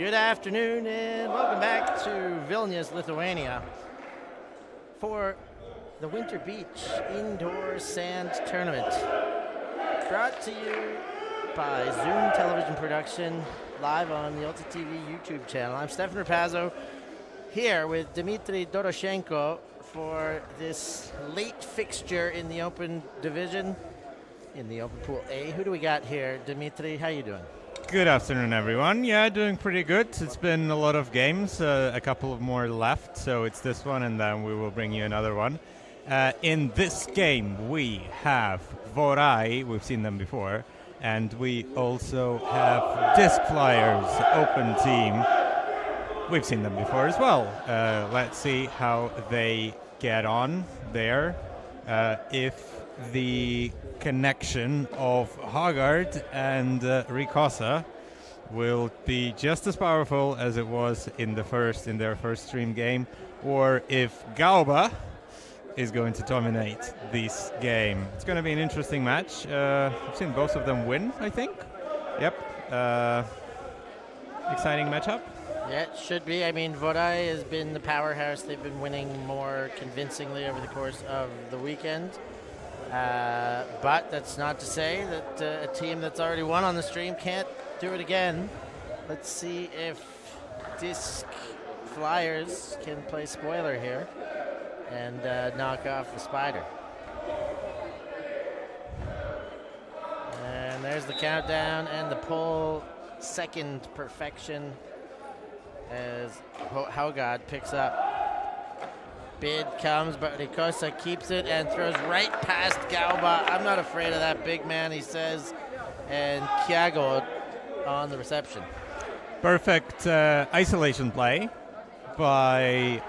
Good afternoon and welcome back to Vilnius, Lithuania for the Winter Beach Indoor Sand Tournament. Brought to you by Zoom Television Production, live on the ULTI.TV YouTube channel. I'm Stefan Rapazzo here with Dmitry Doroshenko for this late fixture in the Open Division, in the Open Pool A. Who do we got here? Dmitry, how you doing? Good afternoon, everyone. Yeah, doing pretty good. It's been a lot of games, a couple of more left, so it's this one, and then we will bring you another one. In this game, we have Vorai, we've seen them before, and we also have Discflyers, Open Team. We've seen them before as well. Let's see how they get on there. If the connection of Hagard and Rikosa will be just as powerful as it was in their first stream game, or if Gauba is going to dominate this game. It's going to be an interesting match. I've seen both of them win, I think. Yep. Exciting matchup. Yeah, it should be. I mean, Vorai has been the powerhouse. They've been winning more convincingly over the course of the weekend. But that's not to say that a team that's already won on the stream can't do it again. Let's see if Discflyers can play spoiler here and knock off the Spider. And there's the countdown and the pull, second perfection as Hagard picks up. Bid comes, but Rikosa keeps it and throws right past Gauba. I'm not afraid of that big man, he says. And Kiago on the reception. Perfect isolation play by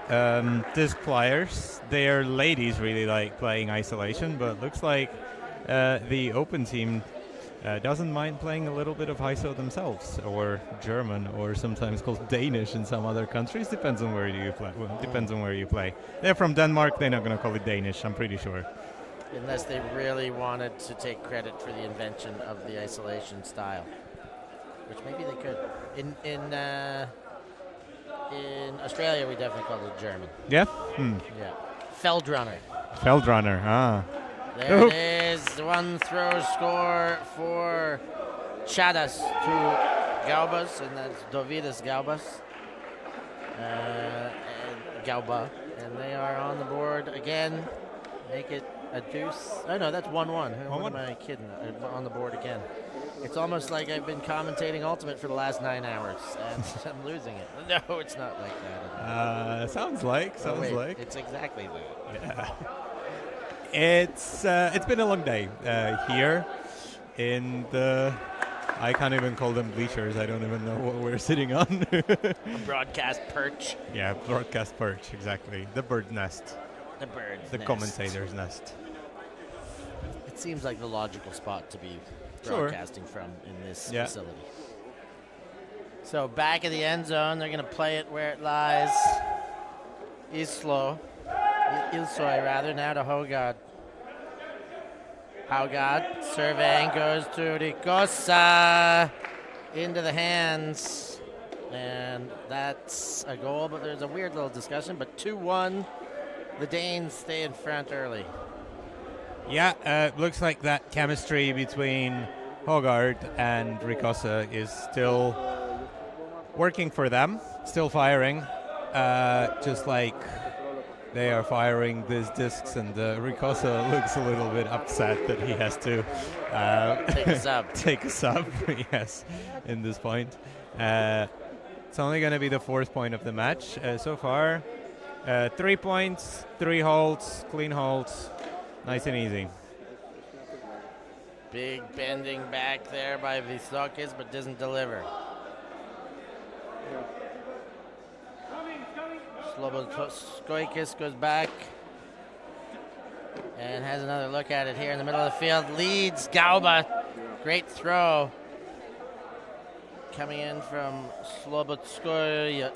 Discflyers. Their ladies really like playing isolation, but looks like the Open team doesn't mind playing a little bit of ISO themselves, or German, or sometimes called Danish in some other countries. Depends on where you play. Well, depends on where you play. They're from Denmark. They're not going to call it Danish, I'm pretty sure. Unless they really wanted to take credit for the invention of the isolation style, which maybe they could. In Australia, we definitely call it German. Yeah. Yeah. Feldrunner. There it is. One throw score for Chadas to Gaubas, and that's Dovydas Gaubas. And Gauba. And they are on the board again. Make it a deuce. Oh, no, that's 1-1. What am I kidding? On the board again. It's almost like I've been commentating Ultimate for the last 9 hours, and I'm losing it. No, it's not like that. Sounds like. It's exactly that. Yeah. It's been a long day here in the, I can't even call them bleachers. I don't even know what we're sitting on. A broadcast perch. Yeah, broadcast perch, exactly. The bird nest. The bird's The nest. commentator's nest. It seems like the logical spot to be broadcasting from in this facility. So back of the end zone, they're going to play it where it lies. Ilsoy now to Hagard. Hagard surveying, goes to Rikosa into the hands, and that's a goal, but there's a weird little discussion. But 2-1, the Danes stay in front early. Yeah, looks like that chemistry between Hagard and Rikosa is still working for them, still firing, just like they are firing these discs, and Rikosa looks a little bit upset that he has to take a sub, yes, in this point. It's only going to be the 4th point of the match so far. 3 points, 3 holds, clean holds, nice and easy. Big bending back there by Vysokis, but doesn't deliver. Sloboskoikis goes back and has another look at it here in the middle of the field. Leads Gauba. Great throw. Coming in from Sloboskoyas.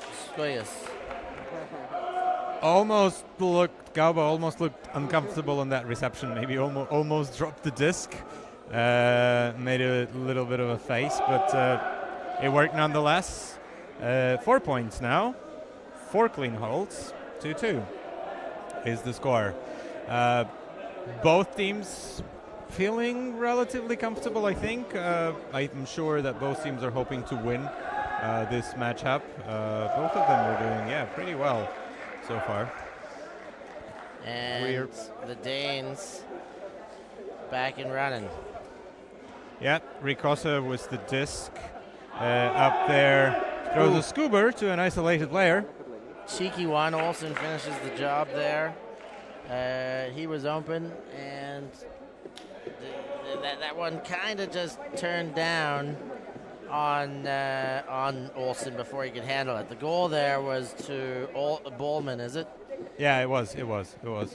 Gauba almost looked uncomfortable on that reception. Maybe almost dropped the disc. Made a little bit of a face, but it worked nonetheless. 4 points now. 4 clean holds. 2-2 is the score. Both teams feeling relatively comfortable, I think. I'm sure that both teams are hoping to win this matchup. Both of them are doing, pretty well so far. And the Danes back and running. Yeah, Rikosa with the disc up there. Throws a scuba to an isolated player. Cheeky one. Olsen finishes the job there. He was open, and that one kind of just turned down on Olsen before he could handle it. The goal there was to Bowman, is it? Yeah, it was.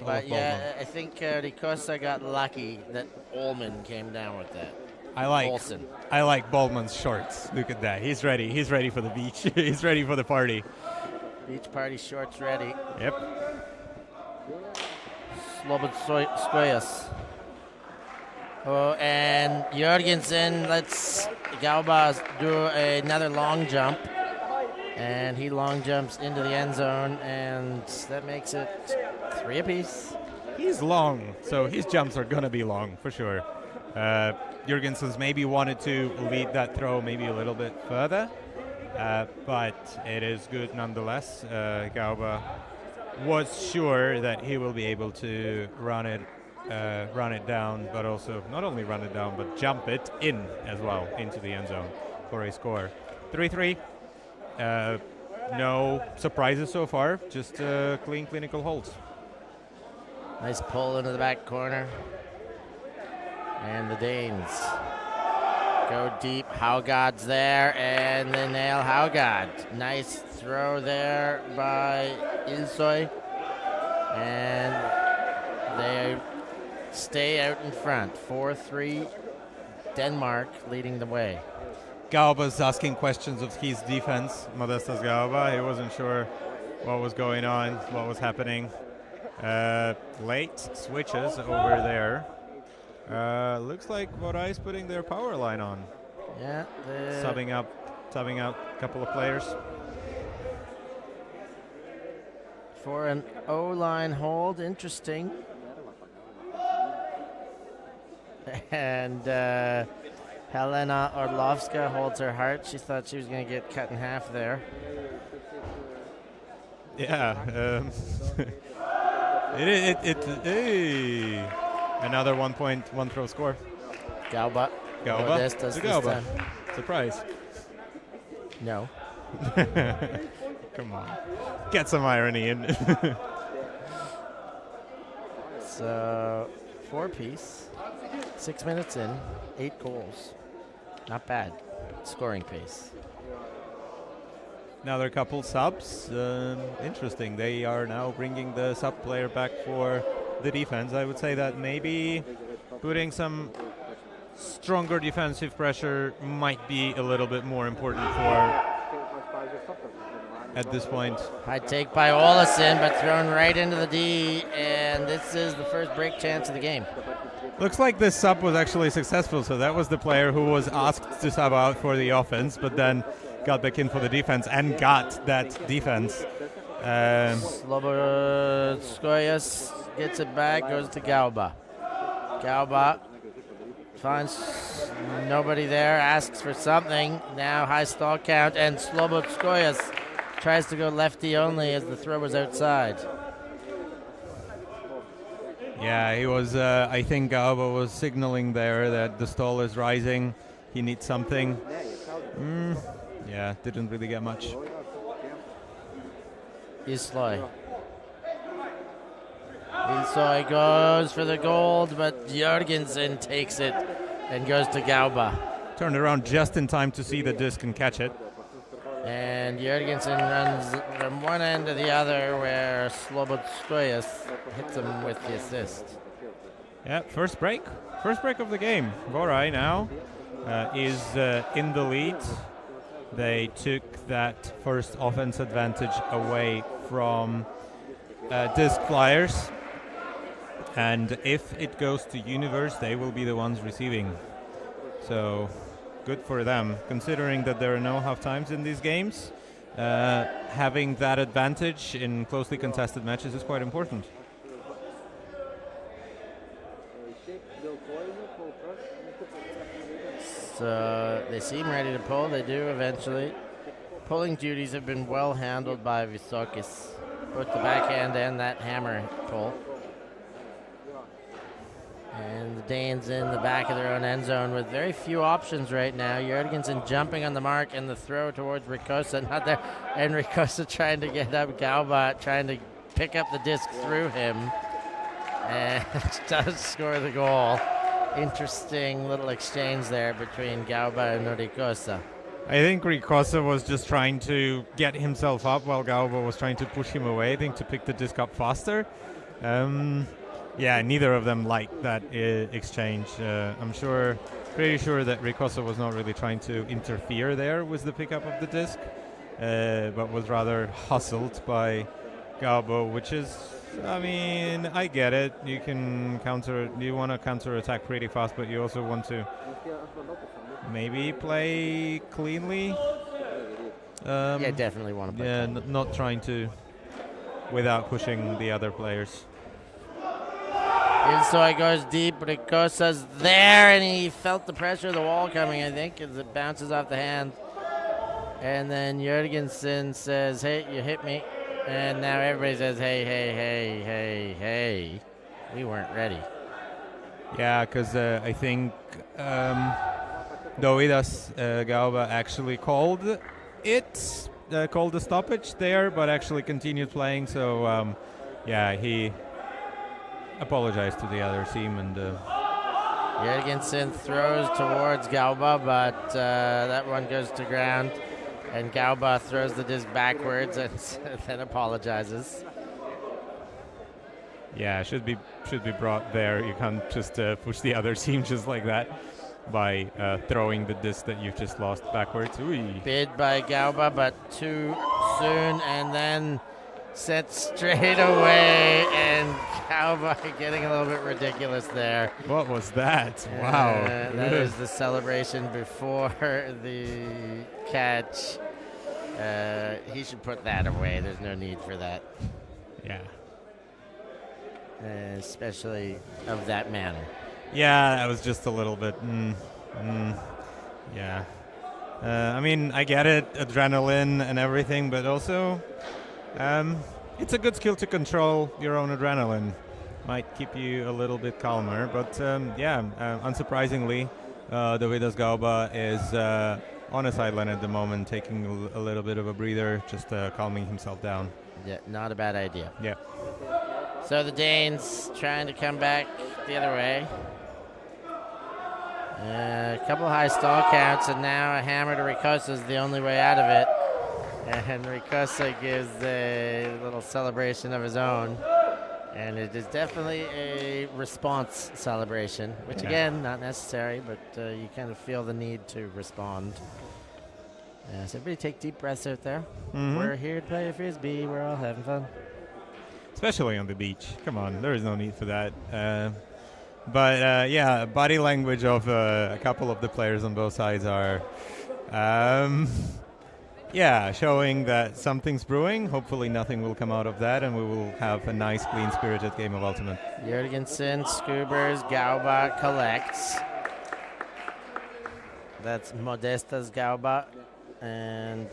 But yeah, I think Rikosa got lucky that Ullman came down with that. Olsen. I like Baldman's shorts. Look at that. He's ready. He's ready for the beach. He's ready for the party. Beach party shorts ready. Yep. Slobodskoyas. Oh, and Jorgensen lets Gauba do another long jump. And he long jumps into the end zone, and that makes it 3 apiece. He's long, so his jumps are going to be long for sure. Jorgensen's maybe wanted to lead that throw maybe a little bit further, but it is good nonetheless. Gauba was sure that he will be able to run it down, but also not only run it down, but jump it in as well into the end zone for a score. 3-3. No surprises so far, just clean clinical holds. Nice pull into the back corner. And the Danes go deep. Haugad's there, and they nail Haugad. Nice throw there by Ilsoy. And they stay out in front. 4-3, Denmark leading the way. Gauba's asking questions of his defense, Modestas Gauba. He wasn't sure what was going on, what was happening. Late switches over there. Looks like Vorai's putting their power line on. Yeah. Subbing out a couple of players. For an O-line hold, interesting. And Helena Orlovska holds her heart. She thought she was going to get cut in half there. Yeah. Another 1 point, 1 throw score. Gauba. To Gauba. Surprise. No. Come on. Get some irony in. So, 4-piece. 6 minutes in. 8 goals. Not bad. Scoring pace. Another couple subs. Interesting. They are now bringing the sub player back for the defense. I would say that maybe putting some stronger defensive pressure might be a little bit more important for at this point. High take by Olesen, but thrown right into the D, and this is the first break chance of the game. Looks like this sub was actually successful, so that was the player who was asked to sub out for the offense, but then got back in for the defense and got that defense. Slobodskoyas gets it back, goes to Gauba. Gauba finds nobody there, asks for something. Now high stall count, and Slobodskoyas tries to go lefty only as the throw was outside. Yeah, he was, I think Gauba was signaling there that the stall is rising. He needs something. Yeah, didn't really get much. Ilsoy goes for the gold, but Jorgensen takes it and goes to Gauba. Turned around just in time to see the disc and catch it. And Jorgensen runs from one end to the other where Slobodskoyas hits him with the assist. Yeah, first break of the game. Vorai now is in the lead. They took that first offense advantage away from Discflyers. And if it goes to Universe, they will be the ones receiving. So good for them, considering that there are no half times in these games. having that advantage in closely contested matches is quite important. So they seem ready to pull. They do eventually. Pulling duties have been well handled by Visokis, both the backhand and that hammer pull. And the Danes in the back of their own end zone with very few options right now. Jørgensen jumping on the mark and the throw towards Ricossa, not there. And Ricossa trying to get up Galba, trying to pick up the disc through him. And does score the goal. Interesting little exchange there between Galba and Ricossa. I think Ricossa was just trying to get himself up while Galba was trying to push him away, I think, to pick the disc up faster. Yeah, neither of them liked that exchange. I'm pretty sure that Ricossa was not really trying to interfere there with the pickup of the disc, but was rather hustled by Galba, which is, I mean, I get it. You want to counter-attack pretty fast, but you also want to maybe play cleanly. Yeah, definitely want to play clean. Not trying to, without pushing the other players. Inside goes deep, Ricossa's there, and he felt the pressure of the wall coming, I think, as it bounces off the hand. And then Jørgensen says, hey, you hit me. And now everybody says, hey, hey, hey, hey, hey. We weren't ready. Yeah, because I think Dovydas Galba actually called the stoppage there, but actually continued playing. So, yeah, he apologized to the other team. And Jørgensen throws towards Galba, but that one goes to ground. And Galba throws the disc backwards and then apologizes. Yeah, should be brought there. You can't just push the other team just like that by throwing the disc that you've just lost backwards. Ooh. Bid by Galba, but too soon, and then set straight away, and Galba getting a little bit ridiculous there. What was that? Wow. That is the celebration before the catch. He should put that away. There's no need for that. Yeah. Especially of that manner. Yeah, that was just a little bit. Yeah. I mean, I get it, adrenaline and everything, but also it's a good skill to control your own adrenaline. Might keep you a little bit calmer, but unsurprisingly, Dovydas Galba is on a sideline at the moment, taking a little bit of a breather, just calming himself down. Yeah, not a bad idea. Yeah. So the Danes trying to come back the other way. A couple high stall counts, and now a hammer to Ricossa is the only way out of it. And Ricossa gives a little celebration of his own. And it is definitely a response celebration, which, again, not necessary, but you kind of feel the need to respond. So everybody take deep breaths out there. Mm-hmm. We're here to play Frisbee. We're all having fun. Especially on the beach. Come on, there is no need for that. But body language of a couple of the players on both sides are, showing that something's brewing. Hopefully nothing will come out of that, and we will have a nice, clean-spirited game of Ultimate. Jørgensen, Scoobers, Galba collects. That's Modestas Galba, and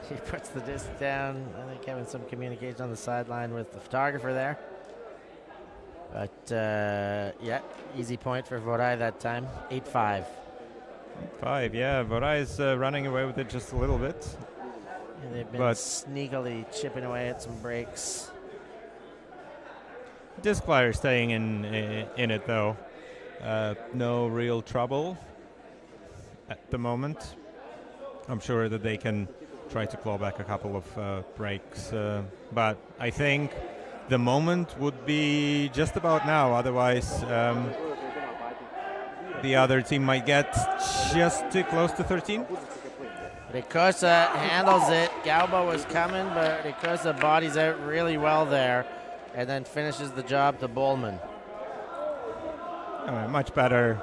he puts the disc down. I think having some communication on the sideline with the photographer there. But, easy point for Vorai that time. 8-5. 5, yeah. Vorai is running away with it just a little bit. Yeah, they've been sneakily chipping away at some breaks. Discflyers staying in it, though. No real trouble at the moment. I'm sure that they can try to claw back a couple of breaks. But I think the moment would be just about now. Otherwise, the other team might get just too close to 13. Ricossa handles it. Galba was coming, but Ricossa bodies out really well there and then finishes the job to Bowman. Much better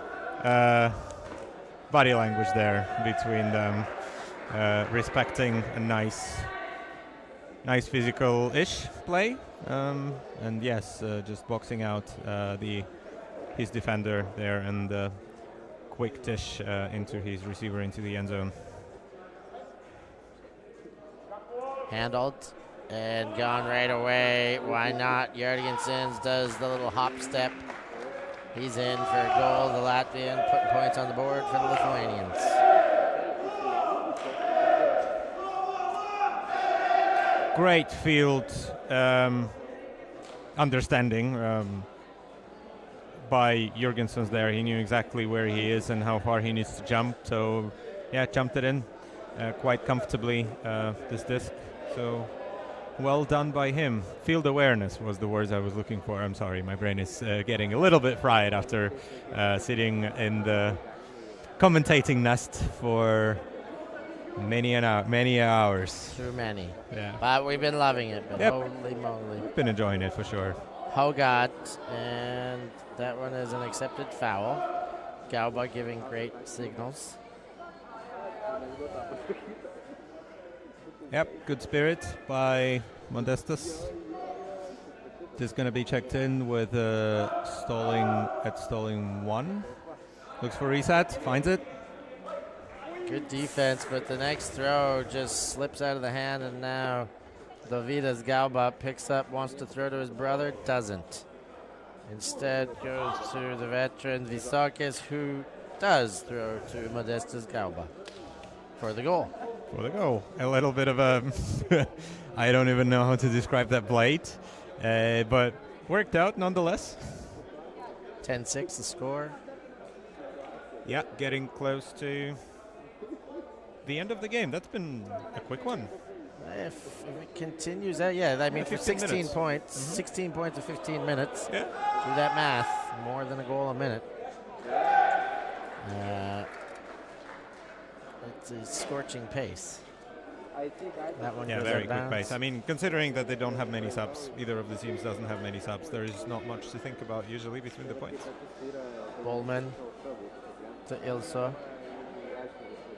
body language there between them. respecting a nice physical-ish play. And yes, just boxing out his defender there and quick dish into his receiver into the end zone. Handled and gone right away. Why not? Jorgensen does the little hop step. He's in for a goal. The Latvian putting points on the board for the Lithuanians. Great field understanding by Jorgensen's there. He knew exactly where he is and how far he needs to jump. So, yeah, jumped it in quite comfortably, this disc. So, well done by him. Field awareness was the words I was looking for. I'm sorry, my brain is getting a little bit fried after sitting in the commentating nest for many hours. Too many. Yeah. But we've been loving it. But yep. Holy moly. Been enjoying it for sure. Hogard, and that one is an accepted foul. Gauba giving great signals. Yep, good spirit by Modestus. This is going to be checked in with stalling 1. Looks for reset, finds it. Good defense, but the next throw just slips out of the hand, and now Dovydas Gauba picks up, wants to throw to his brother, doesn't. Instead goes to the veteran Visakis, who does throw to Modestus Gauba for the goal. For the goal. A little bit of a, I don't even know how to describe that blade, but worked out nonetheless. 10-6 the score. Yeah, getting close to the end of the game. That's been a quick one. If it continues out, yeah, I mean, for 16 minutes. points, 16 points in 15 minutes. Yeah. Do that math, more than a goal a minute. It's a scorching pace. That one goes very out quick bounds. pace. I mean, considering that they don't have many subs, either of the teams doesn't have many subs, there is not much to think about usually between the points. Bullman to Ilso.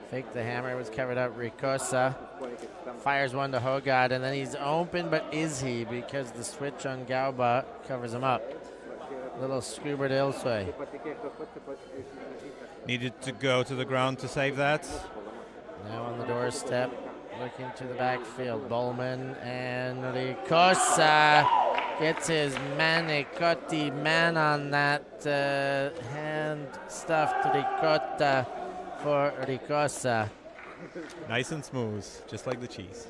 Fake the hammer, was covered up. Ricosa fires one to Hogard, and then he's open, but is he? Because the switch on Gauba covers him up. Little scuba to Ilso. Needed to go to the ground to save that. Now on the doorstep, looking to the backfield. Bowman and Ricosa gets his manicotti man on that hand stuffed ricotta for Ricosa. Nice and smooth, just like the cheese.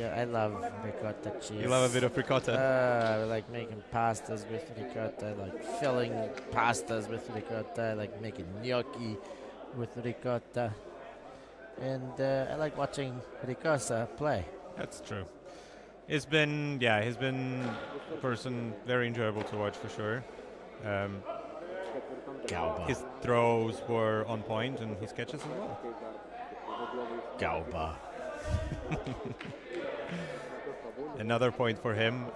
I love ricotta cheese. You love a bit of ricotta? I like making pastas with ricotta. I like filling pastas with ricotta. I like making gnocchi with ricotta. And I like watching Ricosa play. That's true. He's been a person very enjoyable to watch for sure. Gauba. His throws were on point and his catches as well. Gauba. Another point for him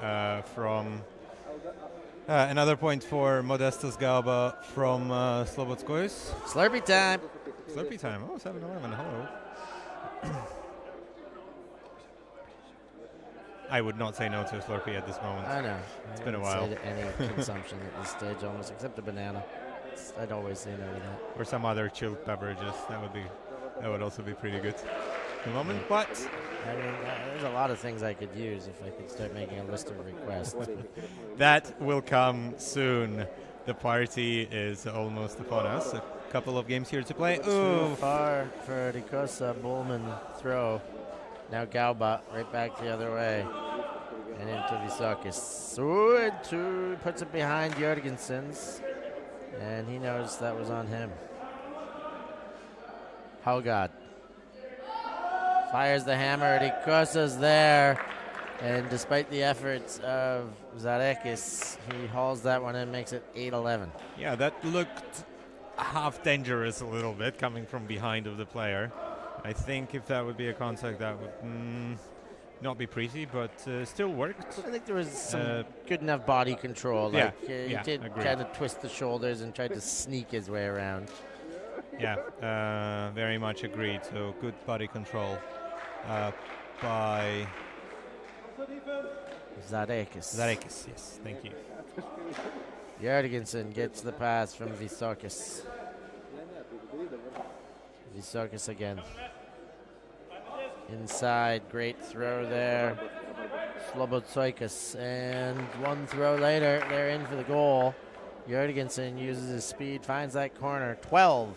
another point for Modestus Gauba from Slobodskois. Slurpee time. Slurpee time. Oh, 7-11. Hello. I would not say no to a Slurpee at this moment. I know. It's I been a wouldn't while. say to any consumption at this stage, almost, except a banana. I'd always say no to that. Or some other chilled beverages. That would also be pretty good at the moment. But I mean, there's a lot of things I could use if I could start making a list of requests. that will come soon. The party is almost upon us. A couple of games here to play. Too far for Ricosa. Bullman throw. Now Gauba right back the other way. And into Visakis. Ooh, puts it behind Jorgensen's. And he knows that was on him. Hogard fires the hammer. Ricosa's there. And despite the efforts of Zarekis, he hauls that one in, makes it 8-11. Yeah, that looked half dangerous a little bit coming from behind of the player. I think if that would be a contact, that would not be pretty, but still worked. I think there was some good enough body control. Like, he did kind of twist the shoulders and tried to sneak his way around. Yeah, very much agreed. So good body control by Zarekis. Zarekis, yes, thank you. Jørgensen gets the pass from Visokis. Visokis again. Inside, great throw there. Slobodsoikas, and one throw later, they're in for the goal. Jørgensen uses his speed, finds that corner. 12-8.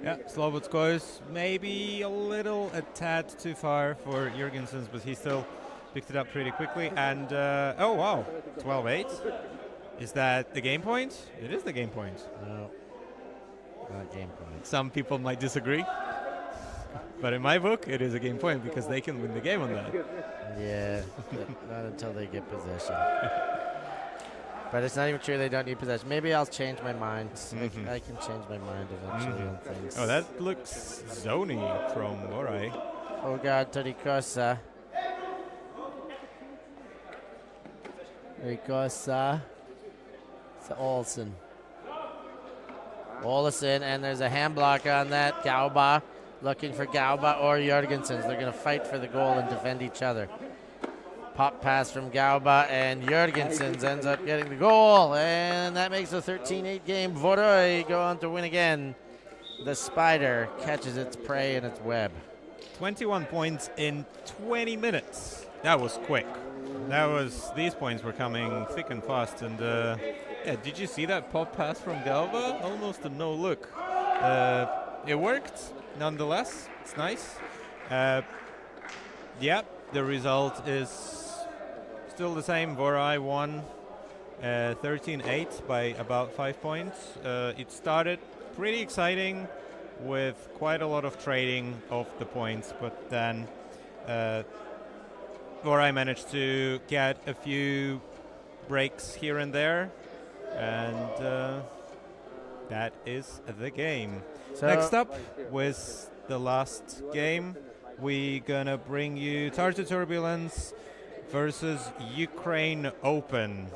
Yeah, Slobodskois maybe a tad too far for Jørgensen, but he still picked it up pretty quickly. And, oh wow, 12-8. Is that the game point? It is the game point. No, not game point. Some people might disagree. But in my book, it is a game point because they can win the game on that. Yeah, not until they get possession. But it's not even true they don't need possession. Maybe I'll change my mind. I can change my mind eventually on things. Oh, that looks zony from Vorai. Oh God, Torikosa. Torikosa. It's Olsen. Olsen, and there's a hand block on that. Gauba looking for Gauba or Jørgensen. They're going to fight for the goal and defend each other. Pop pass from Gauba, and Jørgensen ends up getting the goal, and that makes a 13-8 game. Vorai go on to win again. The spider catches its prey in its web. 21 points in 20 minutes. That was quick. These points were coming thick and fast. And yeah, did you see that pop pass from Gauba? Almost a no look. It worked nonetheless. It's nice. Yeah, the result is still the same. Vorai won 13-8 by about 5 points. It started pretty exciting with quite a lot of trading of the points, but then Vorai managed to get a few breaks here and there, and that is the game. So next up, with the last game, we gonna bring you Tartu Turbulence versus Ukraine Open.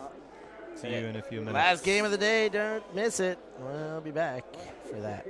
See you in a few minutes. Last game of the day, don't miss it. We'll be back for that.